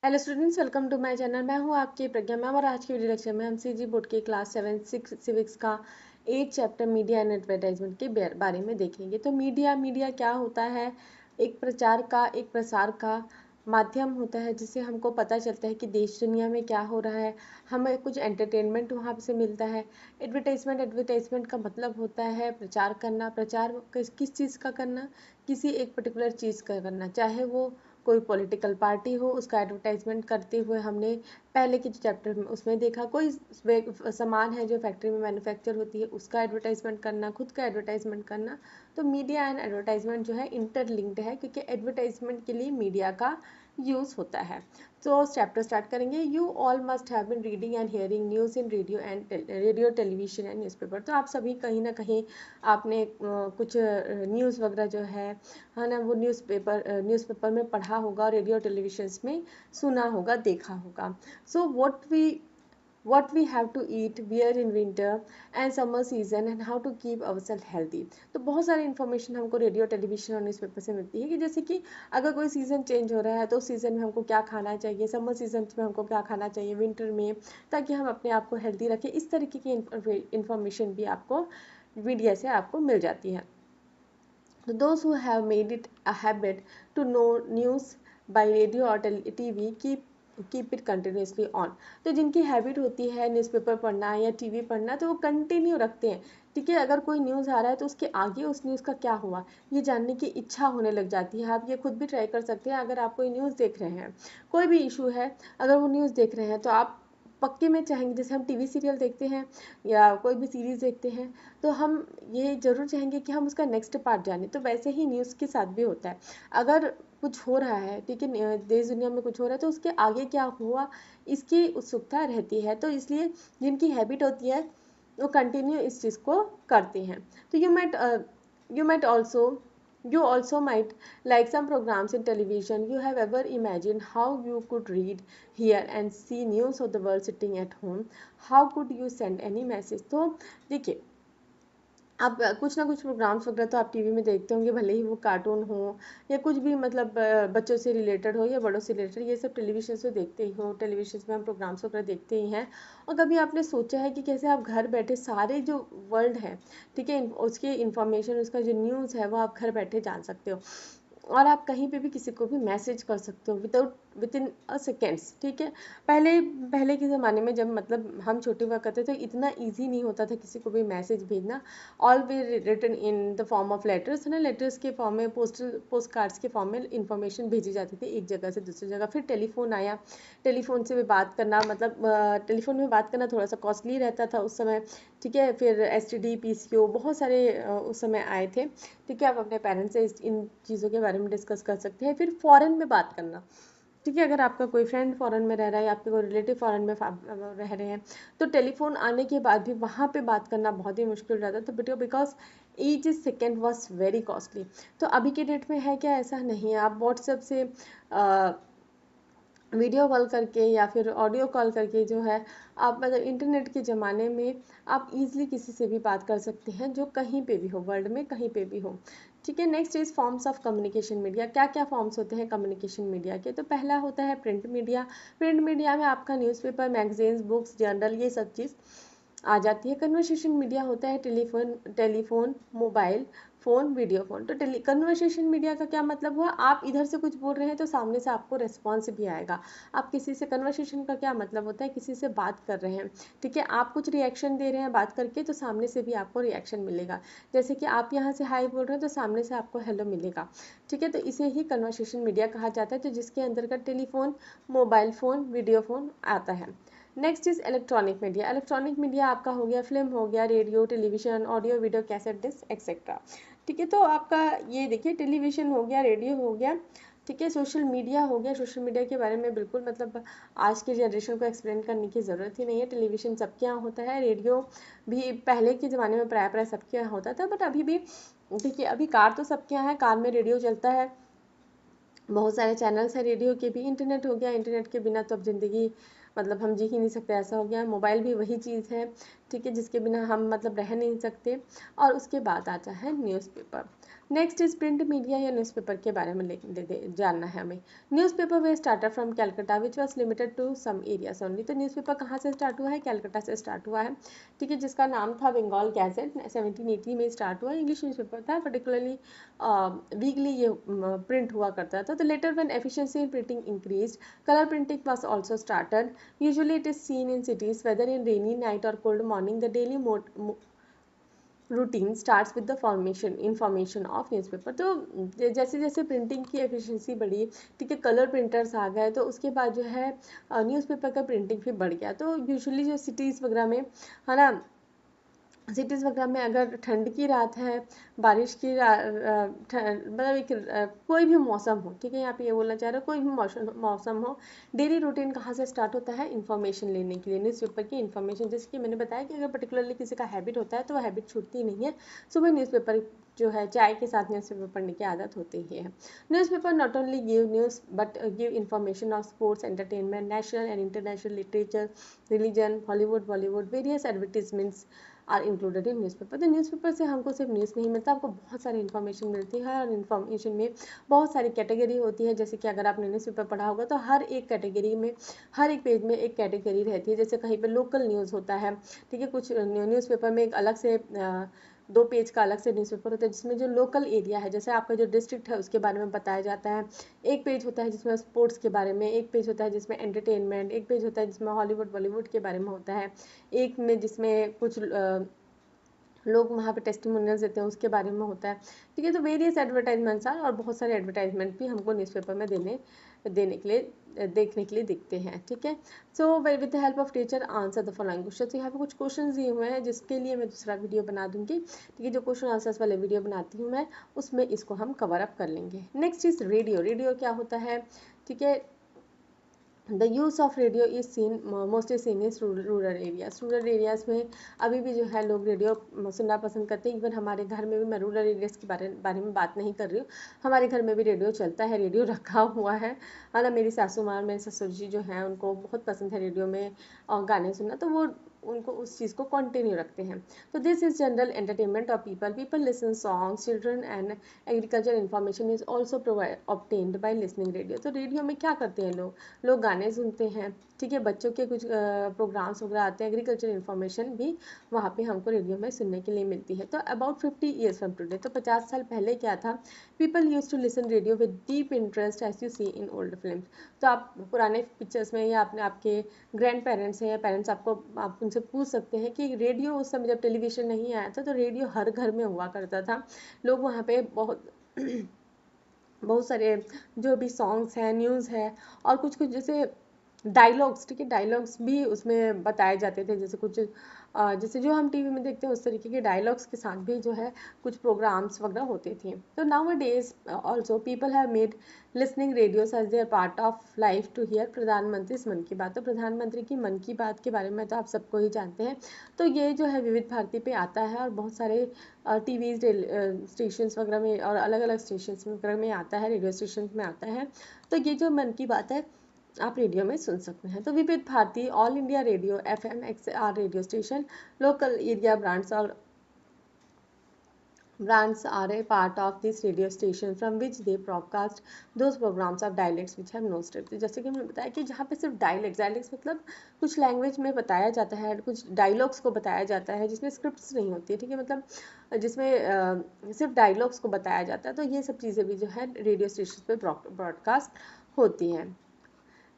Hello students, welcome to my channel. मैं हूं आपकी प्रज्ञा मैम और आज की वीडियो लेक्चर में हम सीजी बोर्ड के क्लास 7 सिविक्स का 8 चैप्टर मीडिया एंड एडवर्टाइजमेंट के बारे में देखेंगे। तो मीडिया क्या होता है? एक प्रचार का, एक प्रसार का माध्यम होता है जिससे हमको पता चलता है कि देश दुनिया में क्या हो रहा है। हमें कुछ एंटरटेनमेंट वहाँ से मिलता है। एडवर्टाइजमेंट का मतलब होता है प्रचार करना। प्रचार किस चीज़ का करना? किसी एक पर्टिकुलर चीज़ का करना, चाहे वो कोई पॉलिटिकल पार्टी हो, उसका एडवर्टाइजमेंट करते हुए हमने पहले के चैप्टर में उसमें देखा। कोई सामान है जो फैक्ट्री में मैन्युफैक्चर होती है, उसका एडवर्टाइजमेंट करना, खुद का एडवर्टाइजमेंट करना। तो मीडिया एंड एडवर्टाइजमेंट जो है इंटरलिंक्ड है, क्योंकि एडवर्टाइजमेंट के लिए मीडिया का यूज़ होता है। तो चैप्टर स्टार्ट करेंगे। You all must have been reading and hearing news in radio television and newspaper. तो आप सभी कहीं ना कहीं आपने कुछ न्यूज़ वगैरह जो है ना, वो न्यूज़पेपर में पढ़ा होगा, रेडियो टेलीविजन में सुना होगा, देखा होगा। सो what we have to eat, wear in winter and summer season and how to keep ourselves healthy। तो बहुत सारी इन्फॉर्मेशन हमको रेडियो टेलीविजन और न्यूज़पेपर से मिलती है कि जैसे कि अगर कोई सीज़न चेंज हो रहा है तो उस सीज़न में हमको क्या खाना चाहिए, समर सीजन में हमको क्या खाना चाहिए, विंटर में, ताकि हम अपने आप को हेल्दी रखें। इस तरीके की इन्फॉर्मेशन भी आपको मीडिया से आपको मिल जाती है। Those who have made it a habit to know news by radio or TV keep it continuously on। तो जिनकी हैबिट होती है न्यूज़पेपर पढ़ना या टीवी पढ़ना, तो वो कंटिन्यू रखते हैं। ठीक है, अगर कोई न्यूज़ आ रहा है तो उसके आगे उस न्यूज़ का क्या हुआ ये जानने की इच्छा होने लग जाती है। आप ये खुद भी ट्राई कर सकते हैं। अगर आप कोई न्यूज़ देख रहे हैं, कोई भी इशू है, अगर वो न्यूज़ देख रहे हैं तो आप पक्के में चाहेंगे, जैसे हम टीवी सीरियल देखते हैं या कोई भी सीरीज़ देखते हैं, तो हम ये ज़रूर चाहेंगे कि हम उसका नेक्स्ट पार्ट जानें। तो वैसे ही न्यूज़ के साथ भी होता है। अगर कुछ हो रहा है, ठीक है, देश दुनिया में कुछ हो रहा है, तो उसके आगे क्या हुआ इसकी उत्सुकता रहती है। तो इसलिए जिनकी हैबिट होती है वो कंटिन्यू इस चीज़ को करते हैं। तो you also you also might like some programs in television. You have ever imagined how you could read, hear and see news of the world sitting at home? How could you send any message? तो देखिए, आप कुछ ना कुछ programmes वगैरह तो आप TV में देखते होंगे, भले ही वो कार्टून हो या कुछ भी, मतलब बच्चों से रिलेटेड हो या बड़ों से रिलेटेड, ये सब टेलीविजन से देखते ही हो। टेलीविजन में हम प्रोग्राम्स वगैरह देखते ही हैं। और कभी आपने सोचा है कि कैसे आप घर बैठे सारे जो वर्ल्ड है, ठीक है, उसकी इंफॉर्मेशन, उसका जो न्यूज़ है वो आप घर बैठे जान सकते हो। और आप कहीं पे भी किसी को भी मैसेज कर सकते हो विद इन अ सेकेंड्स। ठीक है, पहले पहले के ज़माने में जब मतलब हम छोटे हुआ करते थे, इतना इजी नहीं होता था किसी को भी मैसेज भेजना। All be written in the form of letters, है ना। लेटर्स के फॉर्म में, पोस्ट कार्ड्स के फॉर्म में इंफॉर्मेशन भेजी जाती थी एक जगह से दूसरी जगह। फिर टेलीफोन आया। टेलीफोन से भी बात करना, मतलब टेलीफोन में बात करना थोड़ा सा कॉस्टली रहता था उस समय। ठीक है, फिर STD PCO बहुत सारे उस समय आए थे। ठीक है, आप अपने पेरेंट्स से इन चीज़ों के बारे में डिस्कस कर सकते हैं। फिर फॉरेन में बात करना, ठीक है, अगर आपका कोई फ्रेंड फॉरेन में रह रहा है या आपके कोई रिलेटिव फॉरेन में रह रहे हैं, तो टेलीफोन आने के बाद भी वहाँ पे बात करना बहुत ही मुश्किल रहता था। But because each second was very costly. तो अभी के डेट में है क्या? ऐसा नहीं है। आप व्हाट्सएप से वीडियो कॉल करके या फिर ऑडियो कॉल करके जो है, आप मतलब इंटरनेट के ज़माने में आप इजीली किसी से भी बात कर सकते हैं, जो कहीं पे भी हो, वर्ल्ड में कहीं पे भी हो। ठीक है, next is forms of communication media. क्या क्या फॉर्म्स होते हैं कम्युनिकेशन मीडिया के? तो पहला होता है प्रिंट मीडिया। प्रिंट मीडिया में आपका न्यूज़पेपर, मैगजीन्स, बुक्स, जर्नल, ये सब चीज़ आ जाती है। कन्वर्सेशन मीडिया होता है telephone, mobile phone, video phone. तो कन्वर्सेशन मीडिया का क्या मतलब हुआ? आप इधर से कुछ बोल रहे हैं तो सामने से आपको रिस्पॉन्स भी आएगा। आप किसी से, कन्वर्सेशन का क्या मतलब होता है? किसी से बात कर रहे हैं, ठीक है, आप कुछ रिएक्शन दे रहे हैं बात करके, तो सामने से भी आपको रिएक्शन मिलेगा। जैसे कि आप यहाँ से हाई बोल रहे हैं तो सामने से आपको हेलो मिलेगा। ठीक है, तो इसे ही कन्वर्सेशन मीडिया कहा जाता है, तो जिसके अंतर्गत telephone, mobile phone, video phone आता है। Next is electronic media. Electronic media आपका हो गया फिल्म, हो गया radio, television, audio, video, cassette, disc etcetera. ठीक है, तो आपका ये देखिए, टेलीविजन हो गया, रेडियो हो गया, ठीक है, सोशल मीडिया हो गया। सोशल मीडिया के बारे में बिल्कुल मतलब आज के जनरेशन को एक्सप्लेन करने की ज़रूरत ही नहीं है। टेलीविजन सबके यहाँ होता है, रेडियो भी पहले के ज़माने में प्राय प्राय सबके यहाँ होता था, बट अभी भी देखिए, अभी कार तो सबके यहाँ है, कार में रेडियो चलता है, बहुत सारे चैनल्स हैं रेडियो के भी। इंटरनेट हो गया, इंटरनेट के बिना तो अब ज़िंदगी मतलब हम जी ही नहीं सकते, ऐसा हो गया। मोबाइल भी वही चीज़ है, ठीक है, जिसके बिना हम मतलब रह नहीं सकते। और उसके बाद आता है newspaper. Next is print media या न्यूज़पेपर के बारे में जानना है हमें। Newspaper we started from Calcutta which was limited to some areas only. तो न्यूज़पेपर कहाँ से स्टार्ट हुआ है? कैलकाटा से स्टार्ट हुआ है, ठीक है, जिसका नाम था बंगाल गैजेट। 1780 में स्टार्ट हुआ, इंग्लिश न्यूज़पेपर था, पर्टिकुलरली वीकली ये प्रिंट हुआ करता था। तो later when efficiency in printing increased, colour printing was also started. Usually it is seen in cities weather in rainy night और cold morning. The daily routine starts with the formation information of newspaper. तो जैसे जैसे printing की efficiency बढ़ी, ठीक है, colour printers आ गए, तो उसके बाद जो है न्यूज़पेपर का प्रिंटिंग भी बढ़ गया। तो यूजुअली जो सिटीज़ वगैरह में है ना, सिटीज़ वगैरह में अगर ठंड की रात है, बारिश की मतलब एक कोई भी मौसम हो, ठीक है, यहाँ पे ये बोलना चाह रहा हूँ, कोई भी मौसम हो, डेली रूटीन कहाँ से स्टार्ट होता है? इन्फॉर्मेशन लेने के लिए, न्यूज़पेपर की इन्फॉर्मेशन। जैसे कि मैंने बताया कि अगर पर्टिकुलरली किसी का हैबिट होता है तो वो हैबिट छूटती नहीं है, सुबह न्यूज़पेपर जो है चाय के साथ न्यूज़पेपर पढ़ने की आदत होती ही है। Newspaper not only give news but give information of sports, entertainment, national and international literature, religion, Hollywood, Bollywood, various advertisements are included in newspaper. तो न्यूज़पेपर से हमको सिर्फ न्यूज़ नहीं मिलता, आपको बहुत सारी इन्फॉर्मेशन मिलती है, और इन्फॉर्मेशन में बहुत सारी कैटेगरी होती है। जैसे कि अगर आपने न्यूज़पेपर पढ़ा होगा तो हर एक कैटेगरी में, हर एक पेज में एक कैटेगरी रहती है। जैसे कहीं पर लोकल न्यूज़ होता है, ठीक है, कुछ न्यूज़पेपर में एक अलग से 2 पेज का अलग से न्यूज़पेपर होता है जिसमें जो लोकल एरिया है, जैसे आपका जो डिस्ट्रिक्ट है उसके बारे में बताया जाता है। एक पेज होता है जिसमें स्पोर्ट्स के बारे में, एक पेज होता है जिसमें एंटरटेनमेंट, एक पेज होता है जिसमें हॉलीवुड बॉलीवुड के बारे में होता है, एक में जिसमें कुछ लोग वहाँ पे टेस्टिमोनियल्स देते हैं उसके बारे में होता है, ठीक है। तो वेरियस एडवर्टाइजमेंट्स आर, और बहुत सारे एडवर्टाइजमेंट भी हमको न्यूज़पेपर में देने के लिए देखने के लिए दिखते हैं, ठीक है। So with the help of teacher answer the following question. तो यहाँ पे कुछ क्वेश्चन दिए हुए हैं जिसके लिए मैं दूसरा वीडियो बना दूंगी, ठीक है, जो क्वेश्चन आंसर्स वाले वीडियो बनाती हूँ मैं, उसमें इसको हम कवर अप कर लेंगे। Next is radio. रेडियो क्या होता है, ठीक है। The use of radio is seen mostly scene is rural areas. Rural areas में अभी भी जो है लोग रेडियो सुनना पसंद करते हैं। इवन हमारे घर में भी, मैं रूरल एरियाज के बारे में बात नहीं कर रही हूँ, हमारे घर में भी रेडियो चलता है, रेडियो रखा हुआ है ना। मेरी सासू माँ, मेरे ससुर जी जो हैं उनको बहुत पसंद है रेडियो में गाने सुनना, तो वो उनको उस चीज़ को कंटिन्यू रखते हैं। तो this is general entertainment of people listen songs, children and agriculture information is also obtained by listening radio. तो रेडियो में क्या करते हैं लोग गाने सुनते हैं, ठीक है, बच्चों के कुछ प्रोग्राम्स वगैरह आते हैं, एग्रीकल्चर इन्फॉर्मेशन भी वहाँ पे हमको रेडियो में सुनने के लिए मिलती है। तो अबाउट 50 ईयर्स फ्रॉम टुडे, तो 50 साल पहले क्या था, people use to listen radio with deep interest as you see in old film. तो आप पुराने पिक्चर्स में या अपने आपके ग्रैंड पेरेंट्स हैं या पेरेंट्स, आप उनसे पूछ सकते हैं कि रेडियो उस समय जब टेलीविजन नहीं आया था तो रेडियो हर घर में हुआ करता था। लोग वहाँ पे बहुत सारे जो भी सॉन्ग्स हैं, न्यूज़ है, और कुछ कुछ जैसे डायलॉग्स, ठीक है, डायलॉग्स भी उसमें बताए जाते थे। जैसे कुछ जैसे जो हम टीवी में देखते हैं उस तरीके के डायलॉग्स के साथ भी जो है कुछ प्रोग्राम्स वगैरह होते थे। तो nowadays also people have made listening radios as their part of life to hear प्रधानमंत्री मन की बात। तो प्रधानमंत्री की मन की बात के बारे में तो आप सबको ही जानते हैं। तो ये जो है विविध भारती पे आता है, और बहुत सारे टीवी स्टेशन वगैरह में और अलग अलग स्टेशन वगैरह में आता है, रेडियो स्टेशन में आता है। तो ये जो मन की बात है आप रेडियो में सुन सकते हैं। तो Vividh Bharati, all India radio, FM, XR radio station, local area brands are a part of this radio station from which they broadcast those programs of dialects which have no script। तो जैसे कि मैंने बताया कि जहाँ पे सिर्फ डायलेक्ट्स मतलब कुछ लैंग्वेज में बताया जाता है, कुछ डायलॉग्स को बताया जाता है जिसमें स्क्रिप्ट्स नहीं होती है, ठीक है, मतलब जिसमें सिर्फ डायलॉग्स को बताया जाता है। तो ये सब चीज़ें भी जो है रेडियो स्टेशन पे ब्रॉडकास्ट होती हैं।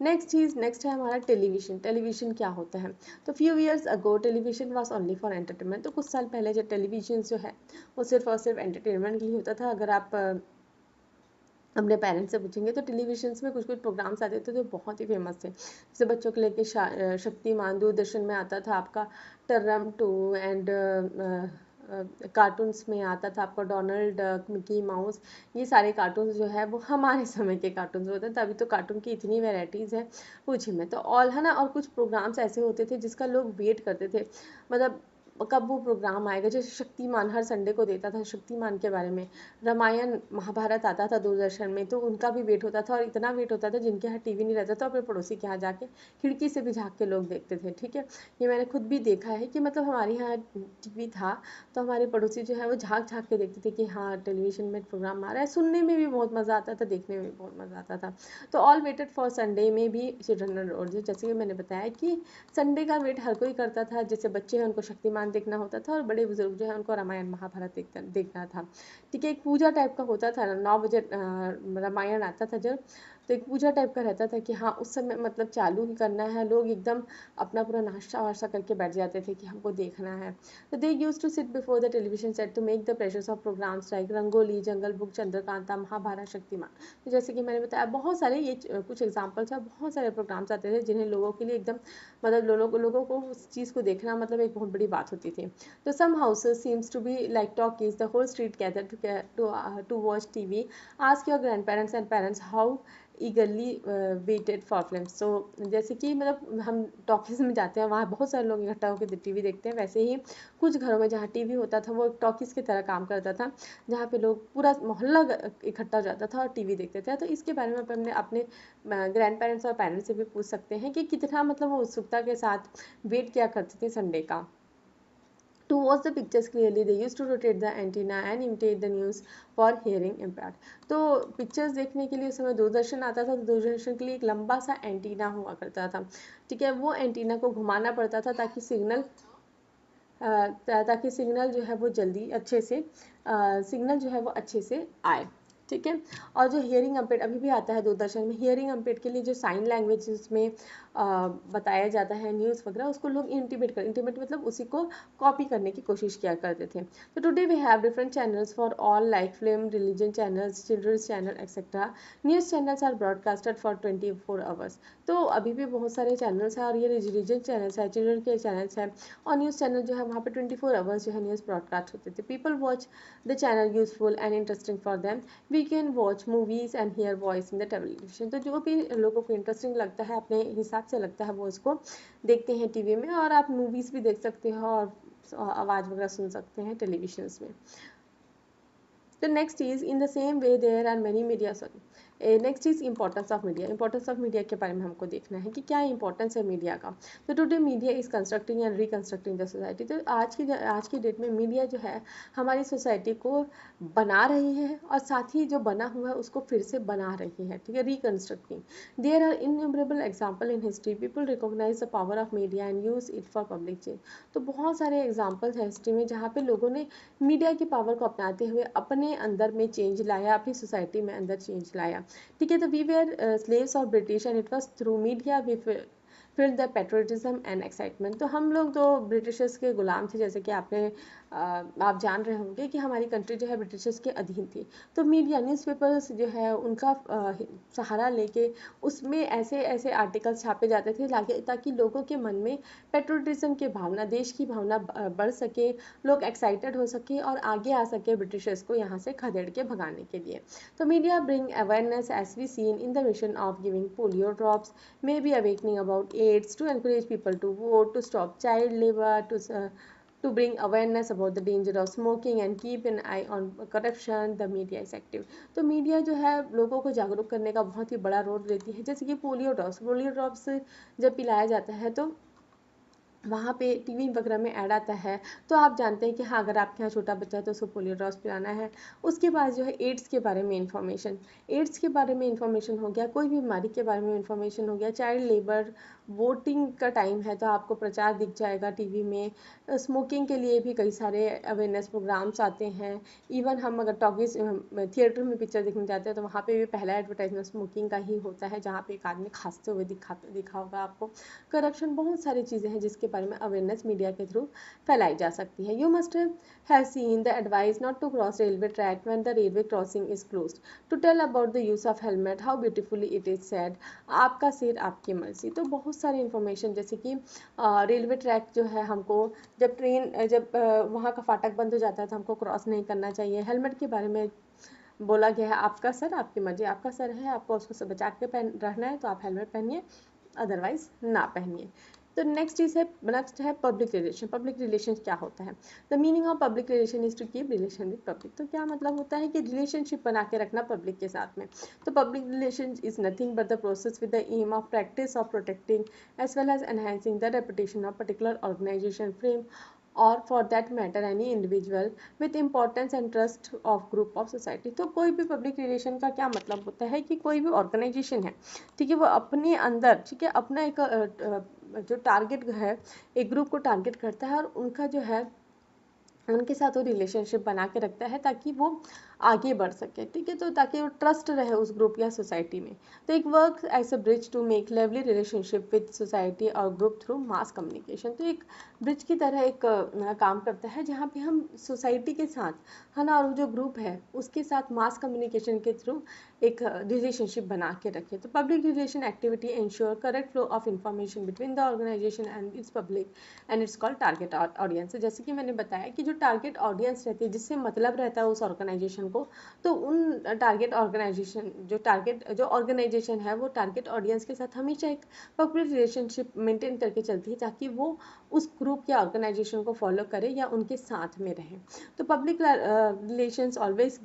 नेक्स्ट है हमारा टेलीविज़न। टेलीविज़न क्या होता है, तो few years ago television was only for entertainment. तो कुछ साल पहले जो टेलीविज़न जो है वो सिर्फ और सिर्फ एंटरटेनमेंट के लिए होता था। अगर आप अपने पेरेंट्स से पूछेंगे तो टेलीविजन में कुछ कुछ प्रोग्राम्स आते थे जो बहुत ही फेमस थे। जैसे बच्चों के लेके शक्तिमान, दूरदर्शन में आता था आपका टर्रम 2, एंड कार्टून्स में आता था आपका डोनाल्ड डक, मिकी माउस। ये सारे कार्टून्स जो है वो हमारे समय के कार्टून्स होते हैं। तभी तो कार्टून की इतनी वेराइटीज़ है पूछिए में। तो ऑल है ना, और कुछ प्रोग्राम्स ऐसे होते थे जिसका लोग वेट करते थे, मतलब कब वो प्रोग्राम आएगा। जैसे शक्तिमान हर संडे को देता था, शक्तिमान के बारे में, रामायण महाभारत आता था दूरदर्शन में, तो उनका भी वेट होता था, और इतना वेट होता था जिनके यहाँ टीवी नहीं रहता था अपने पड़ोसी के यहाँ जाके खिड़की से भी झाँक के लोग देखते थे। ठीक है, ये मैंने खुद भी देखा है कि मतलब हमारे यहाँ टीवी था तो हमारे पड़ोसी जो है वो झाँक झाँक के देखते थे कि हाँ टेलीविजन में प्रोग्राम आ रहा है। सुनने में भी बहुत मज़ा आता था, देखने में भी बहुत मज़ा आता था। तो ऑल वेटेड फॉर संडे में भी चिल्ड्रन और जैसे कि मैंने बताया कि संडे का वेट हर कोई करता था। जैसे बच्चे हैं उनको शक्तिमान देखना होता था, और बड़े बुजुर्ग जो है उनको रामायण महाभारत देखना था। ठीक है, एक पूजा टाइप का होता था, 9 बजे रामायण आता था जब, तो एक पूजा टाइप का रहता था कि हाँ उस समय मतलब चालू ही करना है। लोग एकदम अपना पूरा नाश्ता वाश्ता करके बैठ जाते थे कि हमको देखना है। तो they use to sit before the television set to make the pressures of programmes like Rangoli, Jungle Book, Chandrakanta, Mahabharat, Shaktimaan. तो जैसे कि मैंने बताया बहुत सारे ये कुछ एग्जाम्पल्स है, बहुत सारे प्रोग्राम्स आते थे जिन्हें लोगों के लिए एकदम मतलब लोगों को उस चीज़ को देखना मतलब एक बहुत बड़ी बात होती थी। तो some houses seems to be like talkies, the whole street gather to watch TV. Ask your grandparents and parents how eagerly waited for film. So जैसे कि मतलब हम टॉकीज में जाते हैं, वहाँ बहुत सारे लोग इकट्ठा होकर टीवी देखते हैं, वैसे ही कुछ घरों में जहाँ टीवी होता था वो टॉकीज की तरह काम करता था, जहाँ पे लोग पूरा मोहल्ला इकट्ठा हो जाता था और टीवी देखते थे। तो इसके बारे में अपने अपने ग्रैंड पेरेंट्स और पेरेंट्स से भी पूछ सकते हैं कि कितना मतलब वो उत्सुकता के साथ वेट किया करते थे संडे का। To watch the pictures clearly, they used to rotate the antenna and imitate the news for hearing impact. तो पिक्चर्स देखने के लिए उस समय दूरदर्शन आता था, तो दूरदर्शन के लिए एक लंबा सा एंटीना हुआ करता था। ठीक है, वो एंटीना को घुमाना पड़ता था ताकि सिग्नल जो है वो जल्दी अच्छे से सिग्नल जो है वो अच्छे से आए। ठीक है, और जो हियरिंग अम्पेड अभी भी आता है दूरदर्शन में, हियरिंग अम्पेड के लिए जो साइन लैंग्वेज में बताया जाता है न्यूज़ वगैरह, उसको लोग इंटीमेट मतलब उसी को कॉपी करने की कोशिश किया करते थे। तो today we have different channels for all like film, religion channels, children's channel etcetera. News channels are broadcasted for 24 hours. तो अभी भी बहुत सारे चैनल्स हैं, और ये रिलीजन चैनल्स है, चिल्ड्रन के चैनल्स हैं, और न्यूज़ चैनल जो है वहाँ पे 24 आवर्स जो है न्यूज़ ब्रॉडकास्ट होते थे। People watch the channel useful and interesting for them. We can watch movies and hear voice in the television. तो जो भी लोगों को इंटरेस्टिंग लगता है, अपने हिसाब से लगता है, वो उसको देखते हैं टीवी में, और आप मूवीज भी देख सकते हो और आवाज़ वगैरह सुन सकते हैं टेलीविजन में। तो next is in the same way there are many media next is importance of media. Importance of media के बारे में हमको देखना है कि क्या इंपॉर्टेंस है मीडिया का। तो today media is constructing and reconstructing the society. तो आज की डेट में मीडिया जो है हमारी सोसाइटी को बना रही है, और साथ ही जो बना हुआ है उसको फिर से बना रही है। ठीक है, reconstructing. There are innumerable example in history, people recognise the power of media and use it for public change. तो बहुत सारे एग्जाम्पल्स हैं हिस्ट्री में जहाँ पे लोगों ने मीडिया की पावर को अपनाते हुए अपने अंदर में चेंज लाया, अपनी सोसाइटी में अंदर चेंज लाया। ठीक है, तो we were slaves of British and it was through media we fill the patriotism and excitement. तो हम लोग तो ब्रिटिशर्स के गुलाम थे, जैसे कि आप जान रहे होंगे कि हमारी कंट्री जो है ब्रिटिशर्स के अधीन थी। तो मीडिया न्यूज़पेपर्स जो है उनका सहारा लेके उसमें ऐसे ऐसे आर्टिकल्स छापे जाते थे ताकि लोगों के मन में पेट्रोटिज्म की भावना, देश की भावना बढ़ सके, लोग एक्साइटेड हो सके और आगे आ सके ब्रिटिशर्स को यहाँ से खदेड़ के भगाने के लिए। तो media bring awareness as we seen in the mission of giving polio drops, maybe awakening about AIDS, to encourage people to vote, to stop child labour, to bring awareness about the danger of smoking and keep an eye on corruption, the media is active। तो media जो है लोगों को जागरूक करने का बहुत ही बड़ा रोल लेती है। जैसे कि पोलियो ड्रॉप्स जब पिलाया जाता है तो वहाँ पे टीवी वगैरह में ऐड आता है, तो आप जानते हैं कि हाँ अगर आपके यहाँ छोटा बच्चा है तो उसको पोलियो ड्रॉप्स पिलाना है। उसके बाद जो है एड्स के बारे में इंफॉर्मेशन हो गया, कोई भी बीमारी के बारे में इंफॉर्मेशन हो गया, चाइल्ड लेबर, वोटिंग का टाइम है तो आपको प्रचार दिख जाएगा टीवी में। स्मोकिंग के लिए भी कई सारे अवेयरनेस प्रोग्राम्स आते हैं। इवन हम अगर टॉकीज थिएटर में पिक्चर देखने जाते हैं तो वहाँ पे भी पहला एडवर्टाइजमेंट स्मोकिंग का ही होता है, जहाँ पे एक आदमी खांसते हुए दिखा होगा आपको। करप्शन, बहुत सारी चीज़ें हैं जिसके बारे में अवेयरनेस मीडिया के थ्रू फैलाई जा सकती है। You must have seen the advice not to cross railway track when the railway crossing is closed, to tell about the use of helmet, how beautifully it is said, आपका सिर आपकी मर्जी। तो बहुत सारी इंफॉर्मेशन, जैसे कि रेलवे ट्रैक जो है हमको जब वहाँ का फाटक बंद हो जाता है तो हमको क्रॉस नहीं करना चाहिए। हेलमेट के बारे में बोला गया है, आपका सर आपकी मर्जी, आपका सर है आपको उसको बचा के रहना है तो आप हेलमेट पहनिए, अदरवाइज ना पहनिए। तो नेक्स्ट है पब्लिक रिलेशन। पब्लिक रिलेशन क्या होता है? The meaning of public relation is to keep relation with public. तो क्या मतलब होता है कि रिलेशनशिप बना के रखना पब्लिक के साथ में। तो public relation is nothing but the process with the aim of practice of protecting as well as enhancing the reputation of particular organisation frame और for that matter any individual with importance and trust of group of society. तो कोई भी public relation का क्या मतलब होता है कि कोई भी ऑर्गेनाइजेशन है, ठीक है, वो अपने अंदर, ठीक है, अपना एक जो टारगेट है, एक ग्रुप को टारगेट करता है और उनका जो है उनके साथ वो रिलेशनशिप बना के रखता है ताकि वो आगे बढ़ सके, ठीक है, तो ताकि वो ट्रस्ट रहे उस ग्रुप या सोसाइटी में। तो एक work as a bridge to make lovely relationship with society और ग्रुप थ्रू मास कम्युनिकेशन। तो एक ब्रिज की तरह एक काम करता है जहाँ पे हम सोसाइटी के साथ, है ना, और जो ग्रुप है उसके साथ मास कम्युनिकेशन के थ्रू एक रिलेशनशिप बना के रखें। तो public relation activity ensure correct flow of information between the organisation and its public and it's called target audience. जैसे कि मैंने बताया कि जो टारगेट ऑडियंस रहती है, जिससे मतलब रहता है उस ऑर्गेनाइजेशन को, तो उन जो ऑर्गेनाइजेशन है वो टारगेट ऑडियंस के साथ हमेशा एक पब्लिक रिलेशनशिप मेंटेन करके चलती है ताकि वो उस ग्रुप या ऑर्गेनाइजेशन को फॉलो करे या उनके साथ में रहे। तो public relations always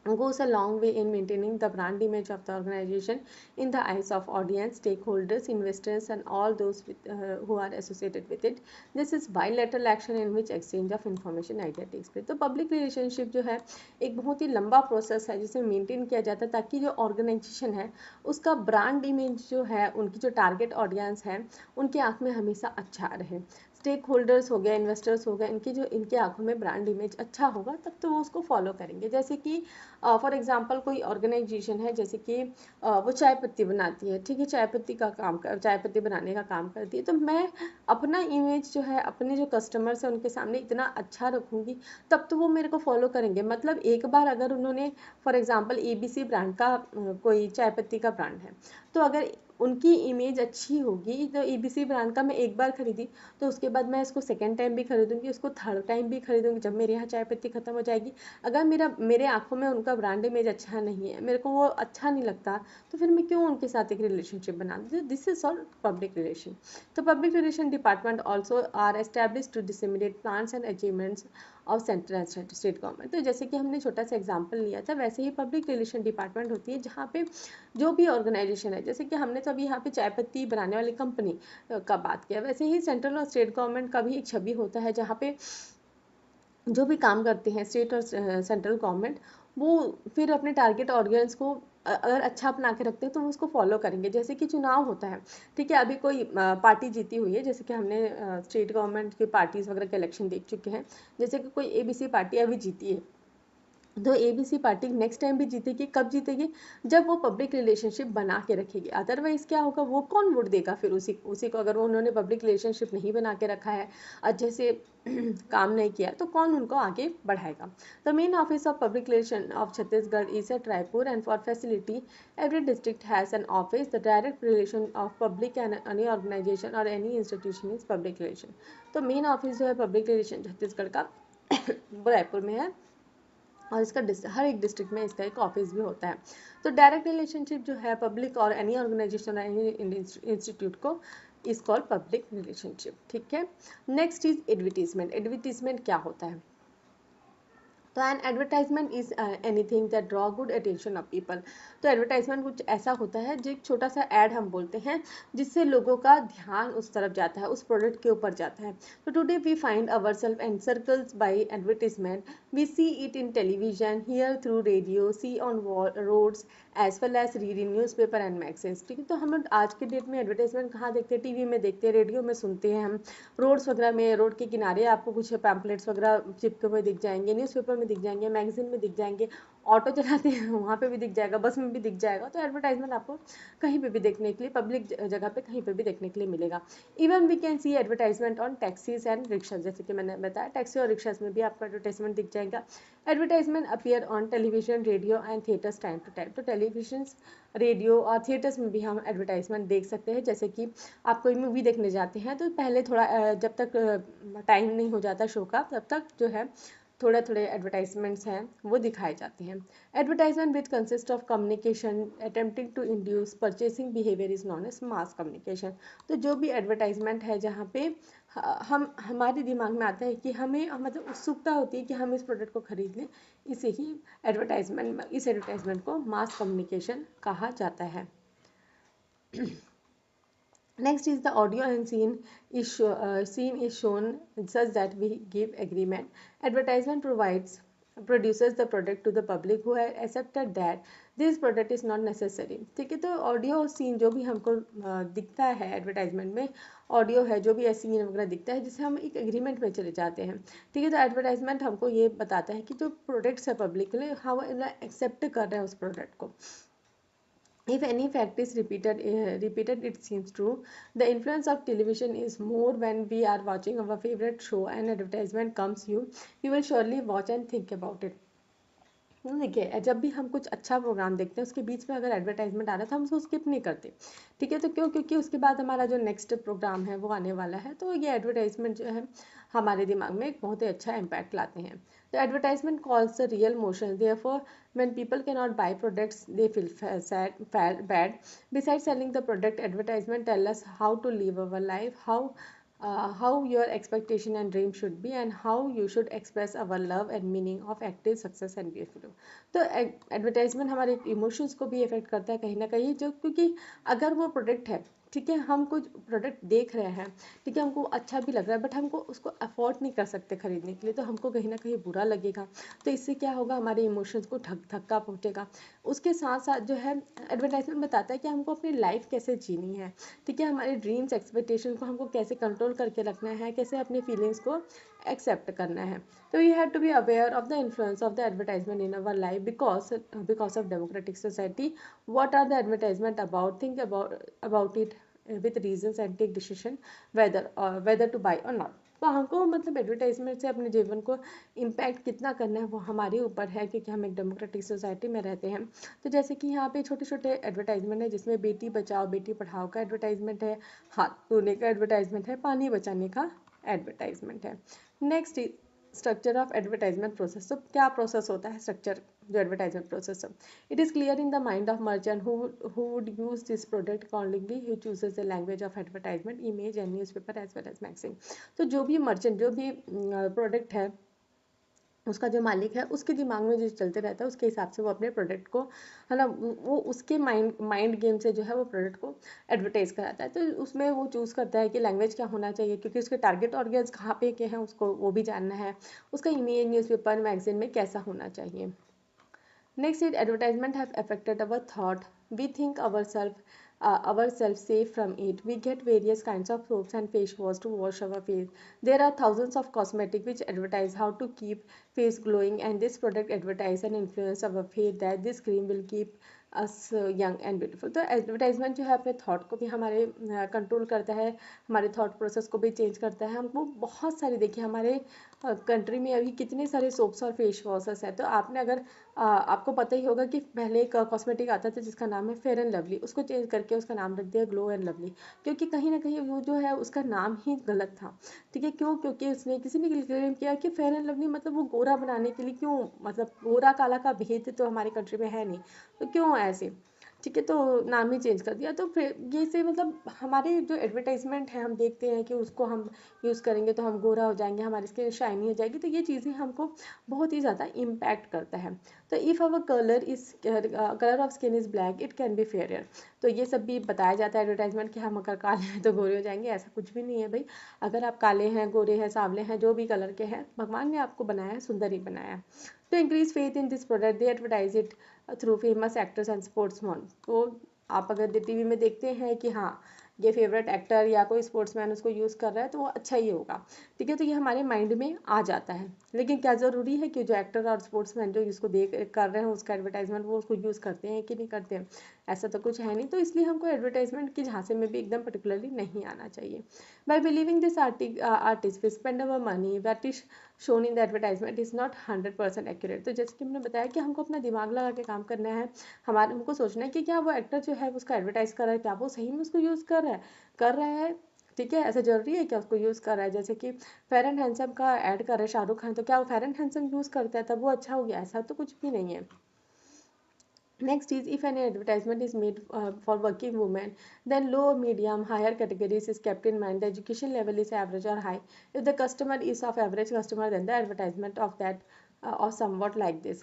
goes a long way in maintaining the brand image of the organization in the eyes of audience, stakeholders, investors, and all those who are associated with it. This is bilateral action in which exchange of information idea takes place. तो public relationship जो है एक बहुत ही लंबा process है जिसे maintain किया जाता है ताकि जो ऑर्गेनाइजेशन है उसका ब्रांड इमेज जो है, उनकी जो टारगेट ऑडियंस है, उनकी आंख में हमेशा अच्छा रहे। स्टेक होल्डर्स हो गया, इन्वेस्टर्स हो गया, इनके आंखों में ब्रांड इमेज अच्छा होगा तब तो वो उसको फॉलो करेंगे। जैसे कि फॉर एग्जांपल कोई ऑर्गेनाइजेशन है, जैसे कि वो चाय पत्ती बनाती है, ठीक है, चाय पत्ती बनाने का काम करती है, तो मैं अपना इमेज जो है, अपने जो कस्टमर्स है उनके सामने इतना अच्छा रखूंगी तब तो वो मेरे को फॉलो करेंगे। मतलब एक बार अगर उन्होंने फॉर एग्जांपल एबीसी ब्रांड का कोई चाय पत्ती का ब्रांड है, तो अगर उनकी इमेज अच्छी होगी तो एबीसी ब्रांड का मैं एक बार खरीदी तो उसके बाद मैं इसको सेकेंड टाइम भी खरीदूंगी, उसको थर्ड टाइम भी खरीदूंगी जब मेरे यहाँ चाय पत्ती खत्म हो जाएगी। अगर मेरे आंखों में उनका ब्रांड इमेज अच्छा नहीं है, मेरे को वो अच्छा नहीं लगता, तो फिर मैं क्यों उनके साथ एक रिलेशनशिप बना दूँ? This is all public relation. तो public relation department also are establish to disseminate plans and achievements of central and state government. तो जैसे कि हमने छोटा सा एग्जाम्पल लिया था, वैसे ही पब्लिक रिलेशन डिपार्टमेंट होती है जहाँ पे जो भी ऑर्गेनाइजेशन है, जैसे कि हमने तो अभी यहाँ पे चाय पत्ती बनाने वाली कंपनी का बात किया, वैसे ही सेंट्रल और स्टेट गवर्नमेंट का भी एक छवि होता है जहाँ पे जो भी काम करते हैं स्टेट और सेंट्रल गवर्नमेंट, वो फिर अपने टारगेट ऑडियंस को अगर अच्छा अपना के रखते हैं तो वो उसको फॉलो करेंगे। जैसे कि चुनाव होता है, ठीक है, अभी कोई पार्टी जीती हुई है, जैसे कि हमने स्टेट गवर्नमेंट की पार्टीज वगैरह के इलेक्शन देख चुके हैं, जैसे कि कोई एबीसी पार्टी अभी जीती है, तो एबीसी पार्टी नेक्स्ट टाइम भी जीतेगी। कब जीतेगी? जब वो पब्लिक रिलेशनशिप बना के रखेगी। अदरवाइज क्या होगा, वो कौन वोट देगा फिर उसी को, अगर उन्होंने पब्लिक रिलेशनशिप नहीं बना के रखा है, अच्छे से काम नहीं किया, तो कौन उनको आगे बढ़ाएगा। The main office of public relation of Chhattisgarh is at Raipur and for facility every district has an office. The direct relation of public and any organisation और any institution is public relation. तो मेन ऑफिस जो है public relation Chhattisgarh का वो रायपुर में है और इसका हर एक डिस्ट्रिक्ट में इसका एक ऑफिस भी होता है। तो डायरेक्ट रिलेशनशिप जो है पब्लिक और एनी ऑर्गेनाइजेशन एनी इंस्टीट्यूट को इज कॉल्ड पब्लिक रिलेशनशिप, ठीक है। Next is advertisement. एडवर्टीजमेंट क्या होता है? तो an advertisement is anything that draw good attention of people. तो एडवर्टाइजमेंट कुछ ऐसा होता है जो एक छोटा सा ऐड हम बोलते हैं जिससे लोगों का ध्यान उस तरफ जाता है, उस प्रोडक्ट के ऊपर जाता है। तो today we find ourselves encircles by advertisement. We see it in television, hear through radio, see on roads as well as read in newspaper and magazines, ठीक है। तो हम आज के डेट में एडवर्टाइजमेंट कहाँ देखते हैं? टीवी में देखते हैं, रेडियो में सुनते हैं, हम रोड्स वगैरह में, रोड के किनारे आपको कुछ पैम्पलेट्स वगैरह चिपके हुए दिख जाएंगे, न्यूज़पेपर में दिख जाएंगे, मैगजीन में दिख जाएंगे, ऑटो चलाते हैं वहाँ पे भी दिख जाएगा, बस में भी दिख जाएगा। तो एडवर्टाइजमेंट आपको कहीं पे भी देखने के लिए, पब्लिक जगह पे कहीं पे भी देखने के लिए मिलेगा। Even we can see advertisement on taxis and rickshaw. जैसे कि मैंने बताया, टैक्सी और रिक्शाज में भी आपको एडवर्टाइजमेंट दिख जाएगा। Advertisement appear on television, radio and theatres time to time. तो टेलीविजन, रेडियो और थिएटर्स में भी हम एडवर्टाइजमेंट देख सकते हैं। जैसे कि आप कोई मूवी देखने जाते हैं तो पहले थोड़ा जब तक टाइम नहीं हो जाता शो का, तब तक जो है थोड़े थोड़े एडवर्टाइजमेंट्स हैं वो दिखाए जाते हैं। Advertisement which consist of communication attempting to induce purchasing behaviour is known as mass communication. तो जो भी एडवर्टाइजमेंट है जहाँ पे हम हमारे दिमाग में आता है कि हमें मतलब उत्सुकता होती है कि हम इस प्रोडक्ट को खरीद लें, इसे ही इस एडवर्टाइजमेंट को मास कम्युनिकेशन कहा जाता है। Next is the audio and scene is shown such that we give agreement. Advertisement produces the product to the public who have accepted that this product is not necessary. ठीक है, तो audio और scene जो भी हमको दिखता है advertisement में, ऑडियो है जो भी सीन वगैरह दिखता है जिससे हम एक एग्रीमेंट में चले जाते हैं। ठीक है, तो एडवर्टाइजमेंट हमको ये बताता है कि जो प्रोडक्ट्स है पब्लिक के लिए हम एक्सेप्ट कर रहे हैं उस प्रोडक्ट को। If any fact is repeated, it seems true. The influence of television is more when we are watching our favorite show and advertisement comes you will surely watch and think about it. देखिए, जब भी हम कुछ अच्छा programme देखते हैं उसके बीच में अगर एडवर्टाइजमेंट आ रहा है तो हम उसको स्किप नहीं करते। ठीक है, तो क्यों? क्योंकि उसके बाद हमारा जो नेक्स्ट प्रोग्राम है वो आने वाला है, तो ये एडवर्टाइजमेंट जो है हमारे दिमाग में एक बहुत ही अच्छा इम्पैक्ट लाते हैं। तो advertisement calls the real motion, therefore when people cannot buy products they feel bad. Besides selling the product, advertisement tell us how to live our life, how your expectation and dream should be and how you should express our love and meaning of active success and beautiful. तो advertisement हमारे emotions को भी effect करता है कहीं ना कहीं, जो क्योंकि अगर वो प्रोडक्ट है, ठीक है, हम कुछ प्रोडक्ट देख रहे हैं, ठीक है, हमको अच्छा भी लग रहा है बट हमको उसको अफोर्ड नहीं कर सकते खरीदने के लिए, तो हमको कहीं ना कहीं बुरा लगेगा। तो इससे क्या होगा, हमारे इमोशंस को धक्का पहुंचेगा। उसके साथ साथ जो है एडवर्टाइजमेंट बताता है कि हमको अपनी लाइफ कैसे जीनी है, ठीक है, हमारे ड्रीम्स एक्सपेक्टेशन को हमको कैसे कंट्रोल करके रखना है, कैसे अपनी फीलिंग्स को एक्सेप्ट करना है। तो we have to be aware of the influence of the advertisement in our life because of democratic society. What are the advertisement about, think about it with reasons and take decision whether to buy or not. तो हमको मतलब advertisement से अपने जीवन को impact कितना करना है वो हमारे ऊपर है, क्योंकि हम एक डेमोक्रेटिक सोसाइटी में रहते हैं। तो जैसे कि यहाँ पे छोटे छोटे एडवर्टाइजमेंट है जिसमें बेटी बचाओ बेटी पढ़ाओ का एडवर्टाइजमेंट है, हाथ धोने का एडवर्टाइजमेंट है, पानी बचाने का एडवर्टाइजमेंट है। Next structure of advertisement process. तो क्या प्रोसेस होता है, स्ट्रक्चर जो एडवर्टाइजमेंट प्रोसेस है। It is clear in the mind of merchant who would use this product accordingly, he chooses the language of advertisement, image and newspaper as well as magazine. तो जो भी merchant जो भी product है उसका जो मालिक है उसके दिमाग में जो चलते रहता है उसके हिसाब से वो अपने प्रोडक्ट को, है ना, वो उसके माइंड गेम से जो है वो प्रोडक्ट को एडवर्टाइज कराता है। तो उसमें वो चूज़ करता है कि लैंग्वेज क्या होना चाहिए, क्योंकि उसके टारगेट ऑडियंस कहाँ पे के हैं उसको वो भी जानना है, उसका इमेज न्यूज़पेपर मैगजीन में कैसा होना चाहिए। Next is advertisement have affected our thought. We think ourselves safe from it. We get various kinds of soaps and face wash to wash our face. There are thousands of cosmetics which advertise how to keep face glowing, and this product advertise and influence our faith that this cream will keep us young and beautiful. तो advertisement जो है अपने thought को भी हमारे control करता है, हमारे थॉट प्रोसेस को भी चेंज करता है। हमको बहुत सारे, देखिए हमारे कंट्री में अभी कितने सारे सोप्स और फेस वॉशेस हैं। तो आपने अगर आपको पता ही होगा कि पहले एक कॉस्मेटिक आता था जिसका नाम है फेयर एंड लवली, उसको चेंज करके उसका नाम रख दिया ग्लो एंड लवली, क्योंकि कहीं ना कहीं वो जो है उसका नाम ही गलत था। ठीक है, क्यों? क्योंकि उसने किसी ने क्लेम किया कि फेयर एंड लवली मतलब वो गोरा बनाने के लिए, क्यों, मतलब गोरा काला का भेद तो हमारे कंट्री में है नहीं, तो क्यों ऐसे, ठीक है, तो नाम ही चेंज कर दिया। तो फिर ये से मतलब हमारे जो एडवर्टाइजमेंट है हम देखते हैं कि उसको हम यूज़ करेंगे तो हम गोरा हो जाएंगे, हमारी स्किन शाइनी हो जाएगी, तो ये चीज़ें हमको बहुत ही ज़्यादा इम्पैक्ट करता है। तो if our colour of skin is black it can be fair. तो ये सब भी बताया जाता है एडवर्टाइजमेंट कि हम अगर काले हैं तो गोरे हो जाएंगे, ऐसा कुछ भी नहीं है भाई। अगर आप काले हैं, गोरे हैं, सांवले हैं, जो भी कलर के हैं, भगवान ने आपको बनाया है, सुंदर ही बनाया है। तो increase faith in this product they advertise it through famous actors and sportsman. तो आप अगर टीवी में देखते हैं कि हाँ ये फेवरेट एक्टर या कोई स्पोर्ट्समैन उसको यूज़ कर रहा है तो वो अच्छा ही होगा, ठीक है, तो ये हमारे माइंड में आ जाता है। लेकिन क्या ज़रूरी है कि जो एक्टर और स्पोर्ट्समैन जो इसको देख कर रहे हैं उसका एडवर्टाइजमेंट वो उसको यूज़ करते हैं कि नहीं करते हैं, ऐसा तो कुछ है नहीं। तो इसलिए हमको एडवर्टाइजमेंट की झांसे में भी एकदम पर्टिकुलरली नहीं आना चाहिए। By believing this artist we spend our money that is shown in the advertisement is not 100% accurate. तो जैसे कि मैंने बताया कि हमको अपना दिमाग लगा के काम करना है, हमको सोचना है कि क्या वो एक्टर जो है उसका एडवर्टाइज कर रहा है, क्या वो सही में उसको यूज़ कर रहा है ठीक है, ऐसा जरूरी है क्या उसको यूज़ कर रहा है? जैसे कि फेयर एंड हैंडसम का ऐड कर रहा है शाहरुख खान, तो क्या वो फेयर एंड हैंडसम यूज़ करता है तब वो अच्छा हो गया? ऐसा तो कुछ भी नहीं है। Next is, if any advertisement is made for working women, then low, medium, higher categories is kept in mind. The education level is average or high. If the customer is of average customer, then the advertisement of that or somewhat like this.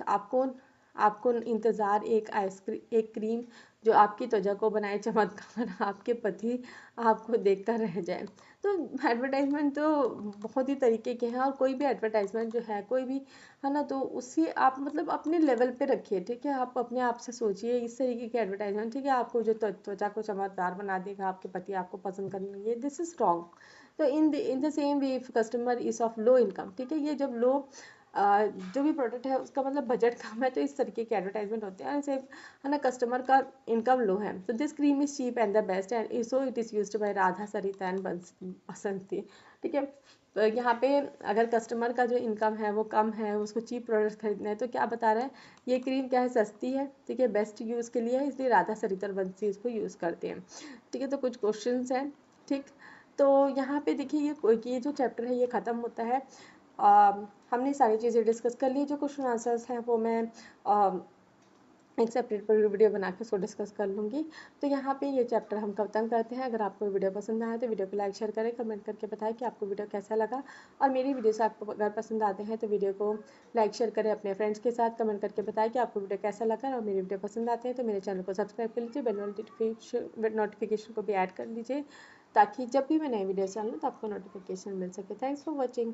आपको इंतज़ार एक ice cream, एक cream जो आपकी त्वचा को बनाए चमत्कार, आपके पति आपको देखकर रह जाए। तो एडवर्टाइजमेंट तो बहुत ही तरीके के हैं, और कोई भी एडवर्टाइजमेंट जो है, कोई भी है ना, तो उसी आप मतलब अपने लेवल पे रखिए। ठीक है, आप अपने आप से सोचिए इस तरीके के एडवर्टाइजमेंट, ठीक है, आपको जो त्वचा को चमकदार बना देगा, आपके पति आपको पसंद करने लगे, दिस इज रॉन्ग। तो in the same way if customer is of low income, ठीक है, ये जब लो जो भी प्रोडक्ट है उसका मतलब बजट कम है, तो इस तरीके के एडवर्टाइजमेंट होते हैं। ऐसे है ना, कस्टमर का इनकम लो है, तो this cream is cheap and the best and so it is used by Radha Sarita and Basanti. ठीक है, तो यहाँ पे अगर कस्टमर का जो इनकम है वो कम है, उसको चीप प्रोडक्ट खरीदना है, तो क्या बता रहा है, ये क्रीम क्या है, सस्ती है, ठीक है, बेस्ट यूज़ के लिए है, इसलिए राधा सरिता और बंसी इसको यूज़ करते हैं। ठीक है, तो कुछ क्वेश्चंस हैं। ठीक, तो यहाँ पे देखिए ये जो चैप्टर है ये ख़त्म होता है। हमने सारी चीज़ें डिस्कस कर ली। जो क्वेश्चन आंसर्स हैं वो मैं एक सेपरेट पर वीडियो बना के उसको डिस्कस कर लूँगी। तो यहाँ पे ये चैप्टर हम खत्म करते हैं। अगर आपको वीडियो पसंद आया तो वीडियो को लाइक शेयर करें, कमेंट करके बताएं कि आपको वीडियो कैसा लगा। और मेरी वीडियोस आपको अगर पसंद आते हैं तो वीडियो को लाइक शेयर करें अपने फ्रेंड्स के साथ, कमेंट करके बताएं कि आपको वीडियो कैसा लगा। और मेरी वीडियो पसंद आते हैं तो मेरे चैनल को सब्सक्राइब कर लीजिए, बेल नोटिफिकेशन को भी ऐड कर लीजिए, ताकि जब भी मैं नई वीडियोस डालूँ तो आपको नोटिफिकेशन मिल सके। Thanks for watching.